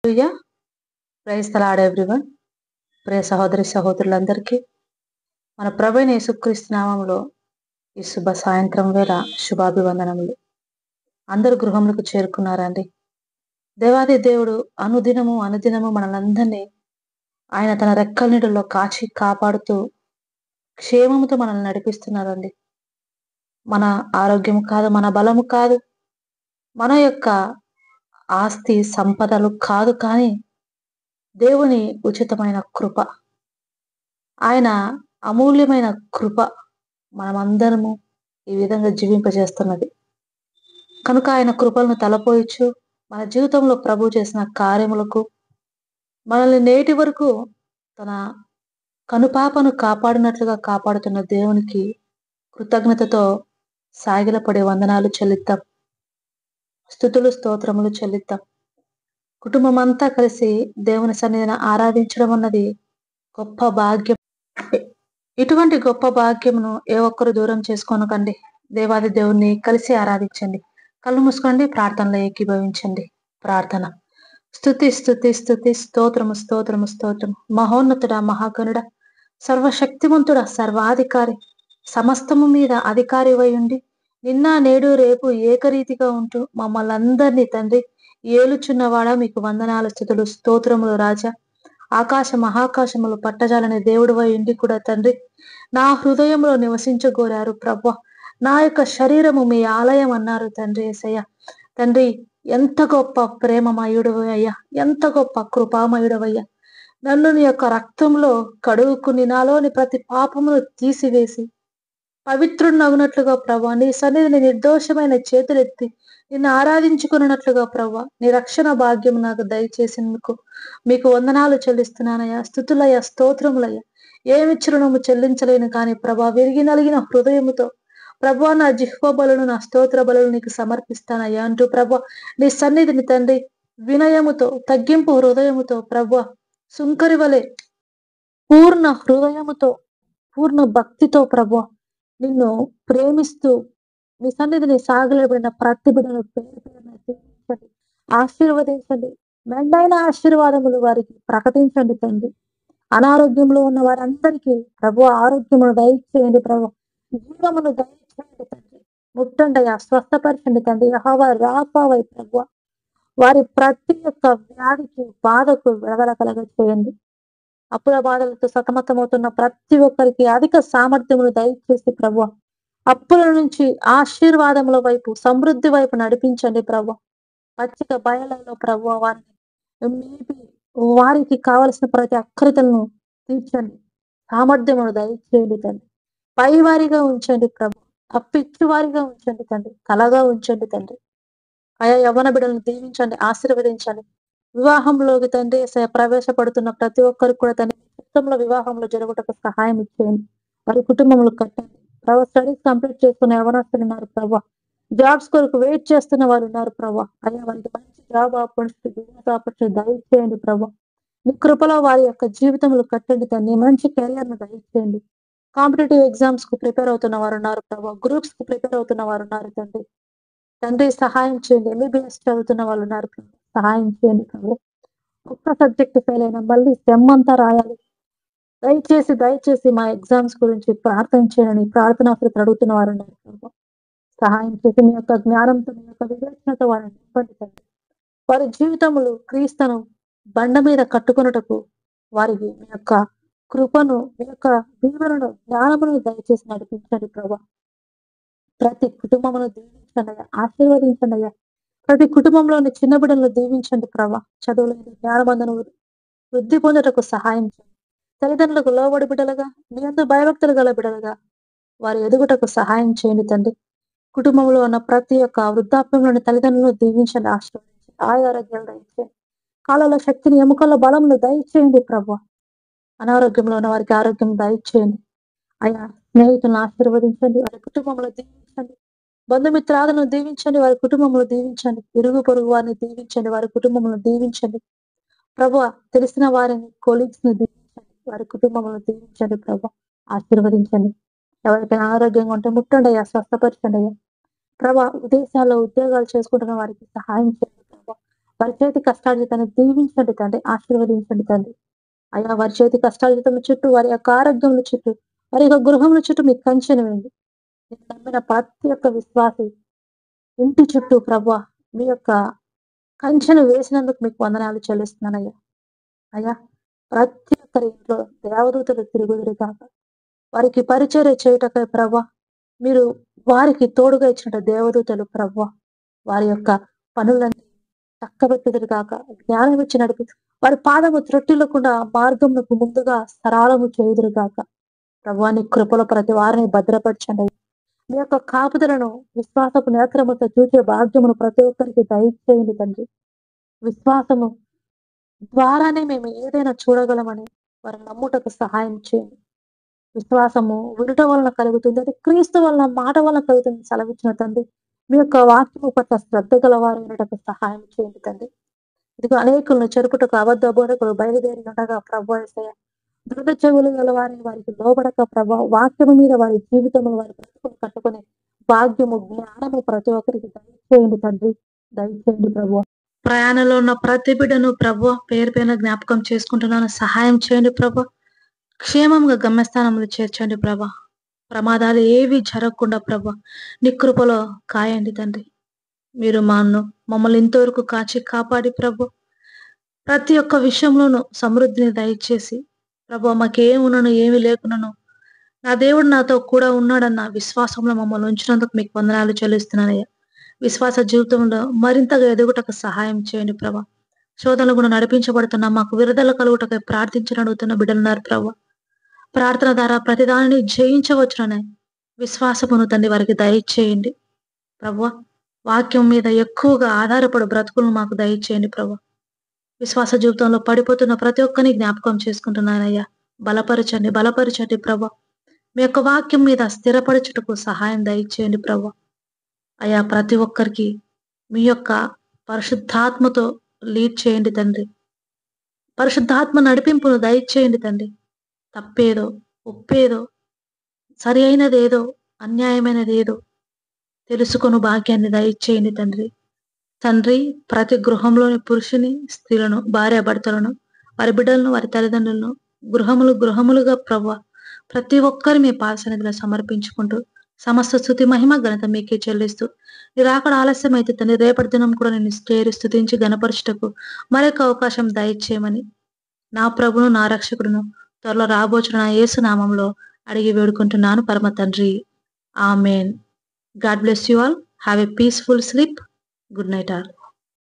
Hallelujah! Praise the lord everyone. ప్రియ సహోదరి సహోదరులందరికీ మన ప్రభువైన యేసుక్రీస్తు నామములో ఈ శుభ సాయంత్రం వేళ శుభాభివందనములు. అందరు గృహములకు చేరుకున్నారండి. దేవాది దేవుడు అనుదినము మనలందరినీ ఆయన తన రెక్కల నీడలో కాచి కాపాడుతూ క్షేమముతో మనల్ని నడిపిస్తున్నారండి. మన ఆరోగ్యం కాదు, మన బలము కాదు, మన యొక్క ఆస్తి సంపదలు కాదు, కానీ దేవుని ఉచితమైన కృప, ఆయన అమూల్యమైన కృప మనమందరము ఈ విధంగా జీవింపజేస్తున్నది. కనుక ఆయన కృపలను తలపోయిచ్చు మన జీవితంలో ప్రభు చేసిన కార్యములకు మనల్ని నేటి వరకు తన కనుపాపను కాపాడినట్లుగా కాపాడుతున్న దేవునికి కృతజ్ఞతతో సాగిలపడే వందనాలు చెల్లిద్దాం. స్తుతులు స్తోత్రములు చెల్లిద్దాం. కుటుంబం అంతా కలిసి దేవుని సన్నిధిని ఆరాధించడం అన్నది గొప్ప భాగ్యం. ఇటువంటి గొప్ప భాగ్యమును ఏ ఒక్కరు దూరం చేసుకోనకండి. దేవాది దేవుణ్ణి కలిసి ఆరాధించండి. కళ్ళు మూసుకోండి, ప్రార్థనలో ఏకీభవించండి. ప్రార్థన. స్తుతి స్తుతి స్తుతి స్తోత్రము స్తోత్రము స్తోత్రము. మహోన్నతుడా, మహాగణుడ, సర్వశక్తిమంతుడ, సర్వాధికారి, సమస్తము మీద అధికారివై ఉండి నిన్న నేడు రేపు ఏకరీతిగా ఉంటూ మమ్మల్ని అందరినీ తండ్రి ఏలుచున్నవాడా, మీకు వందనాలు స్తుతులు స్తోత్రములు రాజా. ఆకాశ మహాకాశములు పట్టజాలని దేవుడివై ఉండి కూడా తండ్రి నా హృదయంలో నివసించగోరారు ప్రభు. నా యొక్క శరీరము మీ ఆలయం అన్నారు తండ్రి యేసయ్య. తండ్రి, ఎంత గొప్ప ప్రేమమయుడవయ్యా, ఎంత గొప్ప కృపామయుడవయ్యా. నన్ను నీ యొక్క రక్తంలో కడుగుకుని నాలోని ప్రతి పాపమును తీసివేసి పవిత్రుడినగునట్లుగా ప్రభా, నీ సన్నిధిని నిర్దోషమైన చేతులెత్తి నిన్ను ఆరాధించుకున్నట్లుగా ప్రభా, నీ రక్షణ భాగ్యం నాకు దయచేసినందుకు మీకు వందనాలు చెల్లిస్తున్నానయ్యా. స్తుతులయ్యా, స్తోత్రములయ్యా. ఏమి చిరునము చెల్లించలేను కానీ ప్రభా, విరిగి నలిగిన హృదయముతో ప్రభా నా జిహ్వ బలును, నా స్తోత్ర బలును నీకు సమర్పిస్తానయ్యా అంటూ ప్రభా నీ సన్నిధిని తండ్రి వినయముతో, తగ్గింపు హృదయముతో ప్రభా, సుంకరి వలె పూర్ణ హృదయముతో, పూర్ణ భక్తితో ప్రభా నిన్ను ప్రేమిస్తూ మీ సన్నిధిని సాగలేబడిన ప్రతి బిడ్డను పేరు పేరున దీవించండి, ఆశీర్వదించండి. మెండైన ఆశీర్వాదములు వారికి ప్రకటించండి తండ్రి. అనారోగ్యంలో ఉన్న వారందరికీ ప్రభు ఆరోగ్యమును దయచేయండి ప్రభు, జీవమును దయచేయండి తండ్రి. ముట్టండయ్యా, స్వస్థపరచండి తండ్రి. యెహోవా రాఫావై ప్రభు వారి ప్రతి ఒక్క వ్యాధికి, బాధకు విడుదల కలగ చేయండి. అప్పుల బాధలతో సతమతమవుతున్న ప్రతి ఒక్కరికి అధిక సామర్థ్యమును దయచేసి ప్రభు అప్పుల నుంచి ఆశీర్వాదముల వైపు, సమృద్ధి వైపు నడిపించండి ప్రభు. పచ్చిక బయలలో ప్రభు వారిని మేపి వారికి కావలసిన ప్రతి అక్కరితలను తీర్చండి. సామర్థ్యమును దయచేయండి తండ్రి. పైవారిగా ఉంచండి ప్రభు, అప్పిచ్చు వారిగా ఉంచండి తండ్రి, కలగా ఉంచండి తండ్రి. ఆయా యవ్వన బిడ్డలను దీవించండి, ఆశీర్వదించండి. వివాహంలోకి తండ్రి ప్రవేశపడుతున్న ప్రతి ఒక్కరికి కూడా తండ్రి చిత్తంలో వివాహంలో జరుగుటకు సహాయం ఇచ్చేయండి. వారి కుటుంబంలో కట్టండి ప్రభు. స్టడీస్ కంప్లీట్ చేసుకున్న యవనస్తులు ఉన్నారు ప్రభు, జాబ్స్ కొరకు వెయిట్ చేస్తున్న వారు ఉన్నారు ప్రభు. అయ్యా వారికి మంచి జాబ్ ఆపర్చునిటీ, బిజినెస్ ఆపర్చునిటీ దయచేయండి ప్రభు. నీ కృపలో వారి యొక్క జీవితంలో కట్టండి తండ్రి. మంచి కెరియర్ ను దయచేయండి. కాంపిటేటివ్ ఎగ్జామ్స్ కు ప్రిపేర్ అవుతున్న వారు ఉన్నారు ప్రభు, గ్రూప్స్ కు ప్రిపేర్ అవుతున్న వారు ఉన్నారు తండ్రి. తండ్రి సహాయం చేయండి. MBBS చదువుతున్న వాళ్ళు ఉన్నారు ప్రభు, సహాయం చేయండి ప్రభు. ఒక్క సబ్జెక్ట్ ఫెయిల్ అయినా మళ్ళీ సెమ్ అంతా రాయాలి. దయచేసి మా ఎగ్జామ్స్ గురించి ప్రార్థన చేయండి. ప్రార్థన అడుగుతున్న వారు ఉన్నారు ప్రభు, సహాయం చేసి మీ యొక్క జ్ఞానంతో, మీ యొక్క వివేచనతో వారిని నింపండి తండ్రి. వారి జీవితములు క్రీస్తును బండ మీద కట్టుకొనుటకు వారికి మీ యొక్క కృపను, మీ యొక్క దీవెనను, జ్ఞానమును దయచేసి నడిపించండి ప్రభు. ప్రతి కుటుంబమును దీవించండి అయ్యా, ఆశీర్వదించండి అయ్యా. ప్రతి కుటుంబంలోని చిన్న బిడ్డలను దీవించండి ప్రభా. చదువులో జ్ఞానబంధను వృద్ధి పొందుటకు సహాయం చేయండి. తల్లిదండ్రులకు లోబడి బిడ్డలుగా, మీ అందరూ భయభక్తులు గల బిడ్డలుగా వారి ఎదుగుటకు సహాయం చేయండి తండ్రి. కుటుంబంలో ఉన్న ప్రతి ఒక్క వృద్ధాప్యంలోని తల్లిదండ్రులను దీవించండి, ఆశీర్వదించండి. ఆరోగ్యాలు దయచేయండి. కాళ్ళలో శక్తిని, ఎముకల్లో బలమును దయచేయండి ప్రభు. అనారోగ్యంలో ఉన్న వారికి ఆరోగ్యం దయచేయండి. అయా స్నేహితులను ఆశీర్వదించండి, వారి కుటుంబంలో దీవించండి. బంధుమిత్రాలను దీవించండి, వారి కుటుంబంలో దీవించండి. ఇరుగు పొరుగు వారిని దీవించండి, వారి కుటుంబంలో దీవించండి ప్రభు. తెలిసిన వారిని, కొలీగ్స్ ని దీవించండి, వారి కుటుంబంలో దీవించండి ప్రభు. ఆశీర్వదించండి. ఎవరికైనా ఆరోగ్యంగా ఉంటే ముట్టండి అయ్యా, స్వస్థపరచండి అయ్యా ప్రభా. విదేశాల్లో ఉద్యోగాలు చేసుకుంటున్న వారికి సహాయం చేయండి ప్రభు. వారి చేతి కష్టార్జితాన్ని దీవించండి తండ్రి, ఆశీర్వదించండి తండ్రి. అయ్యా వారి చేతి కష్టార్జితం చుట్టూ, వారి యొక్క ఆరోగ్యముల చుట్టూ, వారి యొక్క గృహముల చుట్టూ మీకు కంచెను వేయండి. నేను నమ్మిన ప్రతి ఒక్క విశ్వాసి ఇంటి చుట్టూ ప్రభువా మీ యొక్క కంచెను వేసినందుకు మీకు వందనాలు చెల్లిస్తున్నానయ్యా. అయ్యా ప్రతి ఒక్కరి ఇంట్లో దేవదూతలు తిరుగుదురు కాక, వారికి పరిచర్య చేయుటకై ప్రభువా మీరు వారికి తోడుగా ఇచ్చిన దేవదూతలు ప్రభువా వారి యొక్క పనులన్నీ చక్కబెట్టుదురు కాక, జ్ఞానం ఇచ్చి నడిపి వారి పాదము త్రొట్టిల్లకుండా మార్గమునకు ముందుగా సరాలము చేయుదురు కాక. ప్రభువా నీ కృపలో ప్రతి వారిని భద్రపరచండి. మీ యొక్క కాపుదలను విశ్వాసపు నేత్రముతో చూసే భాగ్యమును ప్రతి ఒక్కరికి దయచేయండి తండ్రి. విశ్వాసము ద్వారానే మేము ఏదైనా చూడగలమని వారు నమ్ముటకు సహాయం చేయండి. విశ్వాసము వినుట వలన కలుగుతుంది, అది క్రీస్తు వలన మాట వలన కలుగుతుంది సెలవిచ్చిన తండ్రి. మీ యొక్క వాక్యము పట్ల శ్రద్ధ గలవారు వినటకు సహాయం చేయండి తండ్రి. ఇదిగో అనేకులను చెరుపుటకు అబద్ధ బోధకులు బయలుదేరి ఉండగా ప్రభు యేసయ్య దృఢ చెవులు గలవారిని వారికి లోబడక ప్రభా వాక్యము మీద వారి జీవితంలో వారి బ్రతుకులు కట్టుకునే భాగ్యము జ్ఞానము ప్రతి ఒక్కరికి దయచేయండి తండ్రి, దయచేయండి ప్రభు. ప్రయాణంలో ఉన్న ప్రతి బిడ్డను ప్రభు పేరు పైన జ్ఞాపకం చేసుకుంటున్నాను, సహాయం చేయండి ప్రభు. క్షేమంగా గమ్యస్థానంలో చేర్చండి ప్రభా. ప్రమాదాలు ఏవి జరగకుండా ప్రభా నీ కృపలో కాయండి తండ్రి. మీరు మమ్మల్ని ఇంతవరకు కాచి కాపాడి ప్రభు ప్రతి ఒక్క విషయంలోనూ సమృద్ధిని దయచేసి ప్రభు మాకేమున్నాను ఏమి లేకున్నాను నా దేవుడు నాతో కూడా ఉన్నాడన్న విశ్వాసంలో మమ్మల్ని ఉంచినందుకు మీకు వందనాలు చెల్లిస్తున్నానయ్యా. విశ్వాస జీవితంలో మరింతగా ఎదుగుటకు సహాయం చేయండి ప్రభా. శోధనలు కూడా నడిపించబడుతున్నా మాకు విడుదల కలుగుటకై ప్రార్థించని అడుగుతున్న బిడ్డలున్నారు ప్రభా. ప్రార్థన ద్వారా ప్రతిదానిని జయించవచ్చుననే విశ్వాసమును తండ్రి వారికి దయచేయండి ప్రభా. వాక్యం మీద ఎక్కువగా ఆధారపడు బ్రతుకులను మాకు దయచేయండి ప్రభా. విశ్వాస జీవితంలో పడిపోతున్న ప్రతి ఒక్కరిని జ్ఞాపకం చేసుకుంటున్నానయ్యా. బలపరచండి బలపరచండి ప్రభా. మీ యొక్క వాక్యం మీద స్థిరపరచుటకు సహాయం దయచేయండి ప్రభా. అయ్యా ప్రతి ఒక్కరికి మీ యొక్క పరిశుద్ధాత్మతో లీడ్ చేయండి తండ్రి. పరిశుద్ధాత్మ నడిపింపును దయచేయండి తండ్రి. తప్పేదో ఒప్పేదో సరి అయినదేదో అన్యాయమైనదేదో తెలుసుకొని భాగ్యాన్ని దయచేయండి తండ్రి. తండ్రి ప్రతి గృహంలోని పురుషుని స్త్రీలను భార్యాభర్తలను వారి బిడ్డలను వారి తల్లిదండ్రులను గృహములుగా ప్రభు ప్రతి ఒక్కరు మీ పాద సన్నిధిలో సమర్పించుకుంటూ సమస్త స్తుతి మహిమ ఘనత మీకే చెల్లిస్తూ మీరు అక్కడ ఆలస్యం అయితే తండ్రి రేపటి దినం కూడా నేను స్తుతించి గణపరచుటకు మరొక అవకాశం దయచేయమని నా ప్రభును నా రక్షకుడును త్వరలో రాబోచున్న నా యేసు నామంలో అడిగి వేడుకుంటున్నాను పరమ తండ్రి. Amen. God bless you all. Have a peaceful sleep. Good night all.